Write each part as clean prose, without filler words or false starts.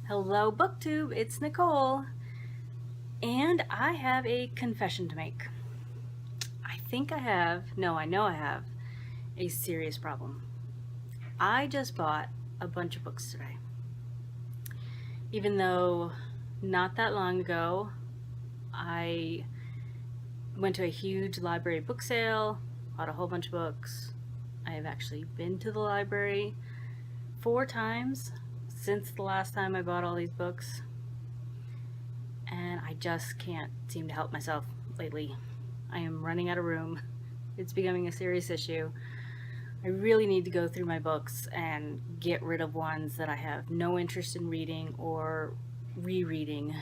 Hello BookTube, it's Nicole, and I have a confession to make. I know I have a serious problem. I just bought a bunch of books today. Even though not that long ago, I went to a huge library book sale, bought a whole bunch of books. I have actually been to the library 4 times since the last time I bought all these books. And I just can't seem to help myself lately. I am running out of room. It's becoming a serious issue. I really need to go through my books and get rid of ones that I have no interest in reading or rereading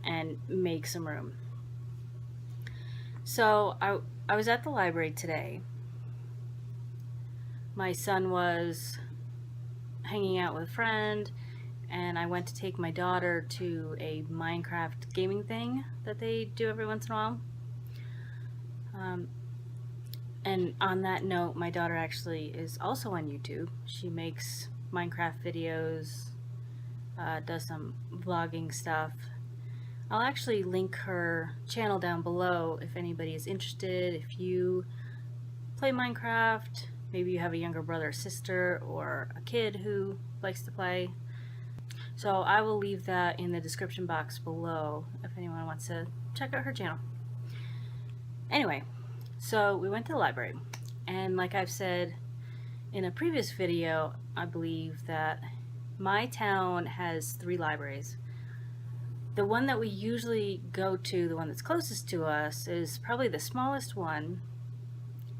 and make some room. So I was at the library today. My son was hanging out with a friend, and I went to take my daughter to a Minecraft gaming thing that they do every once in a while. And on that note, my daughter actually is also on YouTube. She makes Minecraft videos, does some vlogging stuff. I'll actually link her channel down below if anybody is interested. If you play Minecraft, maybe you have a younger brother or sister or a kid who likes to play. So I will leave that in the description box below if anyone wants to check out her channel. Anyway, so we went to the library, and like I've said in a previous video, I believe that my town has 3 libraries. The one that we usually go to, the one that's closest to us, is probably the smallest one.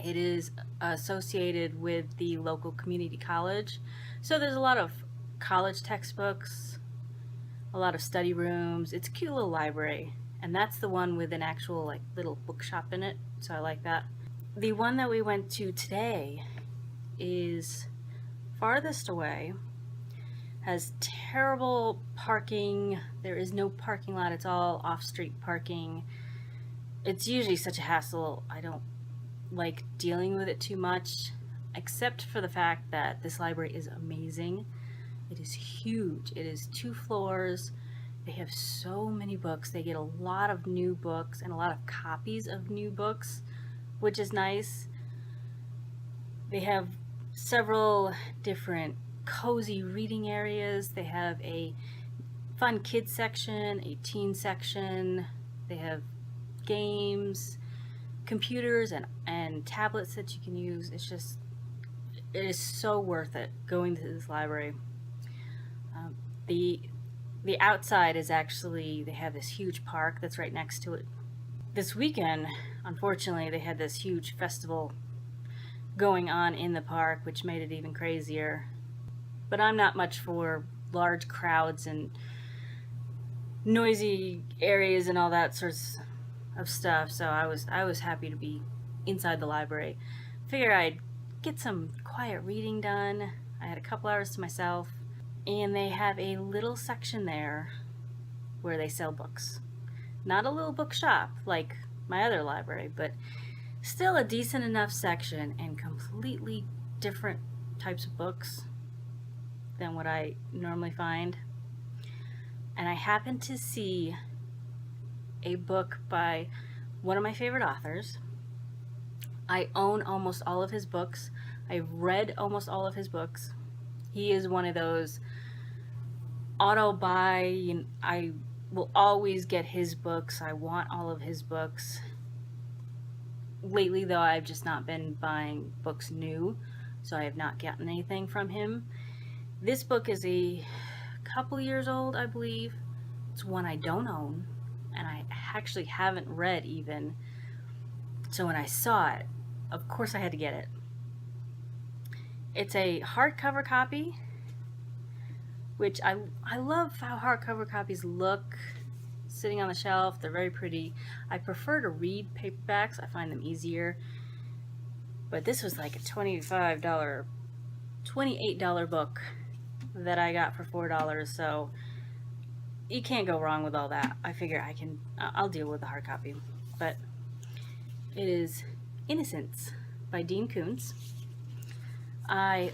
It is associated with the local community college, so there's a lot of college textbooks, a lot of study rooms. It's a cute little library, and that's the one with an actual like little bookshop in it, so I like that. The one that we went to today is farthest away, has terrible parking. There is no parking lot, it's all off-street parking. It's usually such a hassle. I don't like dealing with it too much, except for the fact that this library is amazing. It is huge. It is 2 floors. They have so many books. They get a lot of new books and a lot of copies of new books, which is nice. They have several different cozy reading areas. They have a fun kids section, a teen section. They have games, computers, and tablets that you can use. It is so worth it going to this library. The outside is actually, they have this huge park that's right next to it. This weekend, unfortunately, they had this huge festival going on in the park, which made it even crazier. But I'm not much for large crowds and noisy areas and all that sorts of stuff, so I was happy to be inside the library. Figure I'd get some quiet reading done. I had a couple hours to myself, and they have a little section there where they sell books. Not a little bookshop like my other library, but still a decent enough section and completely different types of books than what I normally find. And I happened to see a book by one of my favorite authors. I own almost all of his books. I've read almost all of his books. He is one of those auto buy, I will always get his books. I want all of his books. Lately though, I've just not been buying books new, so I have not gotten anything from him. This book is a couple years old, I believe. It's one I don't own, and I actually haven't read even. So when I saw it, of course I had to get it. It's a hardcover copy, which I love how hardcover copies look sitting on the shelf. They're very pretty. I prefer to read paperbacks. I find them easier. But this was like a $28 book that I got for $4, so you can't go wrong with all that. I figure I'll deal with the hard copy. But it is Innocence by Koontz. I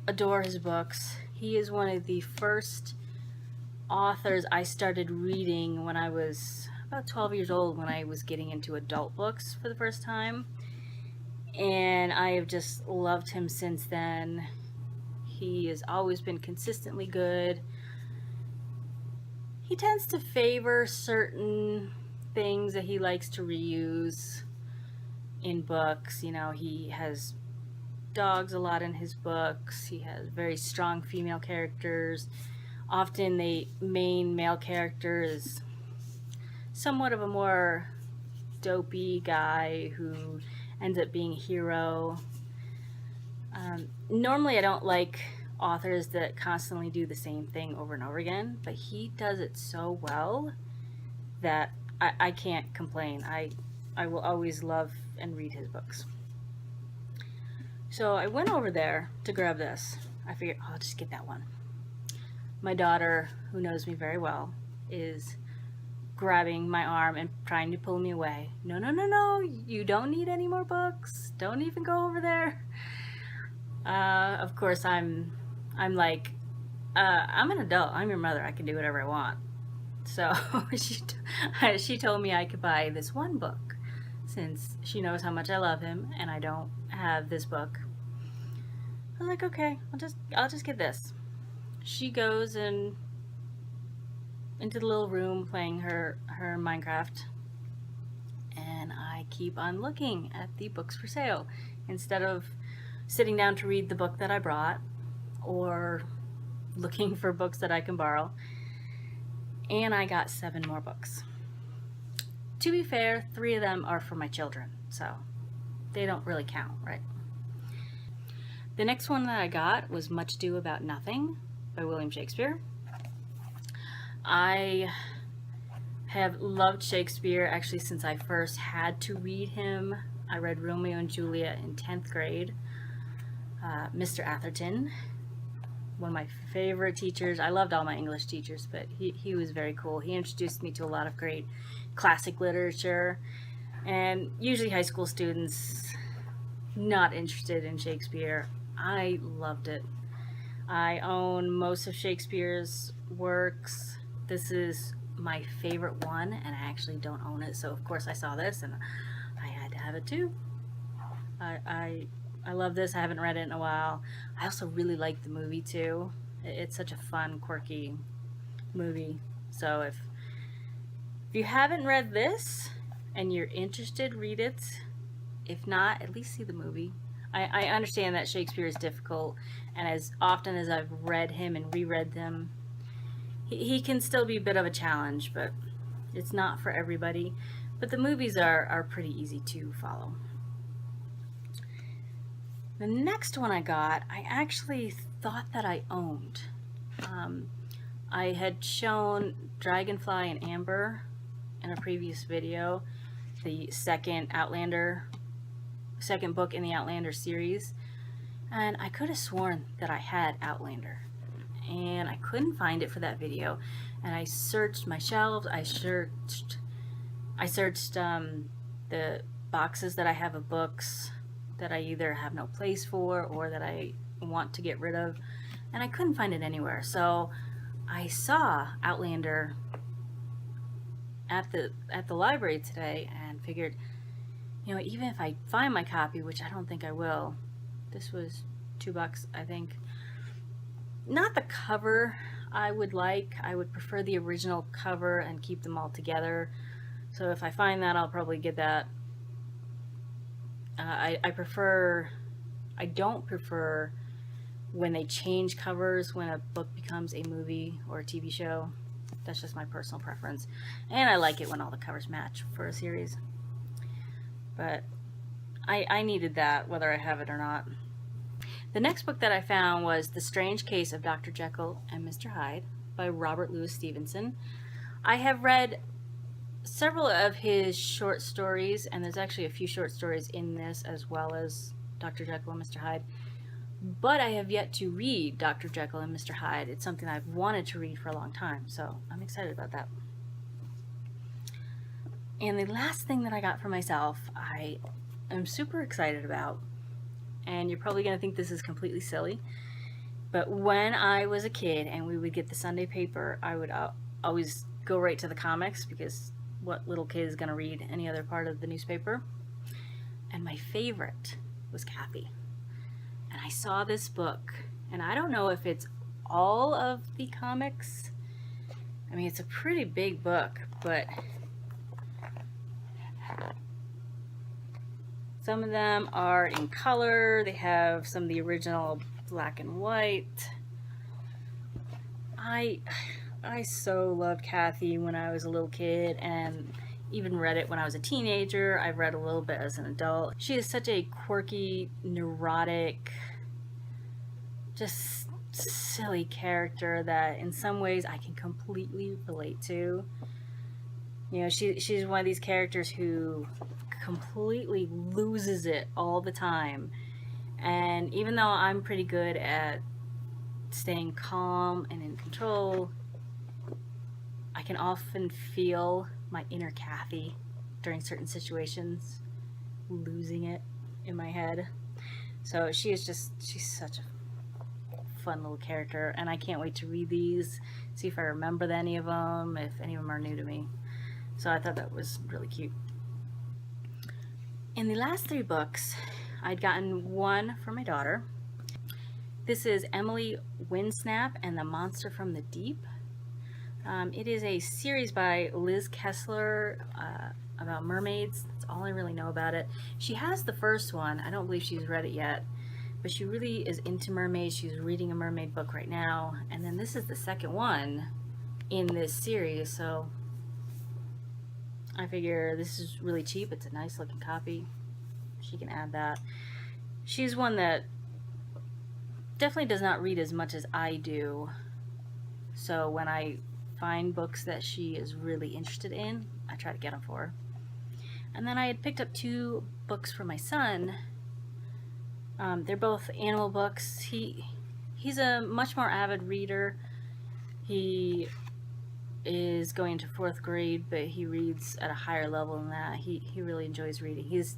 adore his books. He is one of the first authors I started reading when I was about 12 years old, when I was getting into adult books for the first time. And I have just loved him since then. He has always been consistently good. He tends to favor certain things that he likes to reuse in books. You know, he has dogs a lot in his books. He has very strong female characters. Often the main male character is somewhat of a more dopey guy who ends up being a hero. Normally I don't like authors that constantly do the same thing over and over again, but he does it so well that I can't complain. I will always love and read his books. So I went over there to grab this. I figured, I'll just get that one. My daughter, who knows me very well, is grabbing my arm and trying to pull me away. No, no, no, no, you don't need any more books. Don't even go over there. Of course, I'm like, I'm an adult. I'm your mother. I can do whatever I want. So she told me I could buy this one book, since she knows how much I love him and I don't have this book. I was like, okay, I'll just get this. She goes into the little room playing her Minecraft, and I keep on looking at the books for sale instead of sitting down to read the book that I brought or looking for books that I can borrow. And I got 7 more books. To be fair, 3 of them are for my children, so they don't really count, right? The next one that I got was Much Ado About Nothing by William Shakespeare. I have loved Shakespeare actually since I first had to read him. I read Romeo and Juliet in 10th grade. Mr. Atherton, one of my favorite teachers. I loved all my English teachers, but he was very cool. He introduced me to a lot of great classic literature, and usually high school students not interested in Shakespeare. I loved it. I own most of Shakespeare's works. This is my favorite one, and I actually don't own it, so of course I saw this and I had to have it too. I love this. I haven't read it in a while. I also really like the movie too. It's such a fun, quirky movie. So if you haven't read this and you're interested, read it. If not, at least see the movie. I understand that Shakespeare is difficult, and as often as I've read him and reread them, he can still be a bit of a challenge, but it's not for everybody. But the movies are pretty easy to follow. The next one I got, I actually thought that I owned. I had shown Dragonfly and Amber in a previous video, the second book in the Outlander series, and I could have sworn that I had Outlander, and I couldn't find it for that video. And I searched my shelves, I searched the boxes that I have of books that I either have no place for or that I want to get rid of, and I couldn't find it anywhere. So I saw Outlander at the library today and figured, you know, even if I find my copy, which I don't think I will, this was $2, I think. Not the cover I would like. I would prefer the original cover and keep them all together. So if I find that, I'll probably get that. I don't prefer when they change covers when a book becomes a movie or a TV show. That's just my personal preference. And I like it when all the covers match for a series. But I needed that, whether I have it or not. The next book that I found was The Strange Case of Dr. Jekyll and Mr. Hyde by Robert Louis Stevenson. I have read several of his short stories, and there's actually a few short stories in this as well as Dr. Jekyll and Mr. Hyde. But I have yet to read Dr. Jekyll and Mr. Hyde. It's something I've wanted to read for a long time, so I'm excited about that. And the last thing that I got for myself, I am super excited about, and you're probably going to think this is completely silly, But when I was a kid and we would get the Sunday paper, I would always go right to the comics, because what little kid is going to read any other part of the newspaper? And my favorite was Cathy. And I saw this book, and I don't know if it's all of the comics. I mean, it's a pretty big book, but some of them are in color. They have some of the original black and white. I so loved Cathy when I was a little kid, and even read it when I was a teenager. I've read a little bit as an adult. She is such a quirky, neurotic, just silly character that in some ways I can completely relate to. You know, she's one of these characters who completely loses it all the time. And even though I'm pretty good at staying calm and in control, I can often feel my inner Cathy during certain situations, losing it in my head. So she's such a fun little character, and I can't wait to read these, see if I remember any of them, if any of them are new to me. So I thought that was really cute. In the last 3 books, I'd gotten one for my daughter. This is Emily Windsnap and the Monster from the Deep. It is a series by Liz Kessler about mermaids. That's all I really know about it. She has the first one. I don't believe she's read it yet, but she really is into mermaids. She's reading a mermaid book right now, and then this is the second one in this series, so I figure this is really cheap. It's a nice looking copy. She can add that. She's one that definitely does not read as much as I do, so when I find books that she is really interested in, I try to get them for her. And then I had picked up 2 books for my son. They're both animal books. He's a much more avid reader. He is going to 4th grade, but he reads at a higher level than that. He really enjoys reading. He's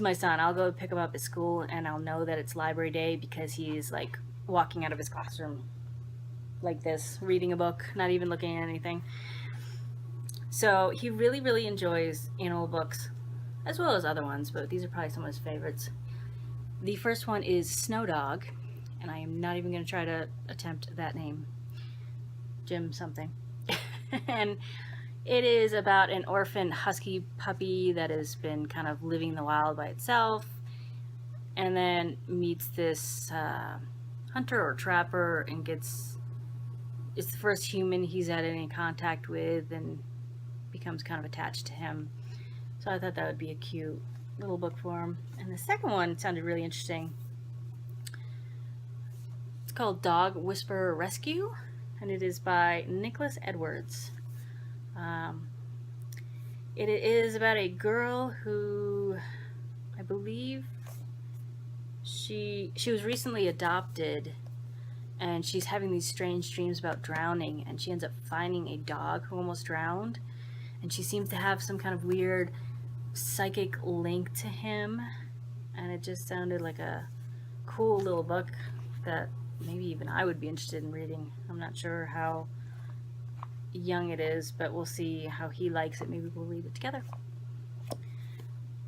my son. I'll go pick him up at school, and I'll know that it's library day because he's like walking out of his classroom like this, reading a book, not even looking at anything. So he really, really enjoys animal books, as well as other ones, but these are probably some of his favorites. The first one is Snow Dog, and I am not even going to try to attempt that name. Jim something. And it is about an orphan husky puppy that has been kind of living in the wild by itself, and then meets this hunter or trapper, and it's the first human he's had any contact with, and becomes kind of attached to him. So I thought that would be a cute little book for him. And the second one sounded really interesting. It's called Dog Whisperer Rescue, and it is by Nicholas Edwards. It is about a girl who, I believe, she was recently adopted, and she's having these strange dreams about drowning, and she ends up finding a dog who almost drowned, and she seems to have some kind of weird psychic link to him, and it just sounded like a cool little book that maybe even I would be interested in reading. I'm not sure how young it is, but we'll see how he likes it. Maybe we'll read it together.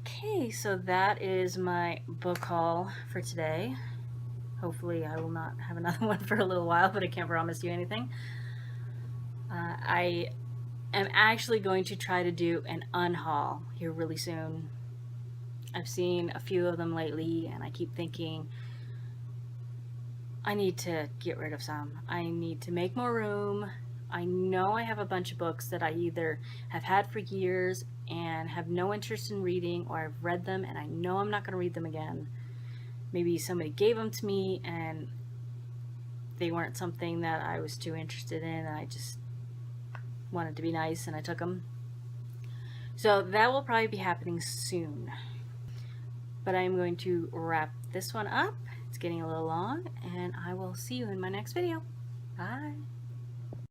Okay, so that is my book haul for today. Hopefully I will not have another one for a little while, but I can't promise you anything. I am actually going to try to do an unhaul here really soon. I've seen a few of them lately, and I keep thinking I need to get rid of some. I need to make more room. I know I have a bunch of books that I either have had for years and have no interest in reading, or I've read them and I know I'm not going to read them again. Maybe somebody gave them to me and they weren't something that I was too interested in, and I just wanted to be nice and I took them. So that will probably be happening soon. But I'm going to wrap this one up. It's getting a little long, and I will see you in my next video. Bye.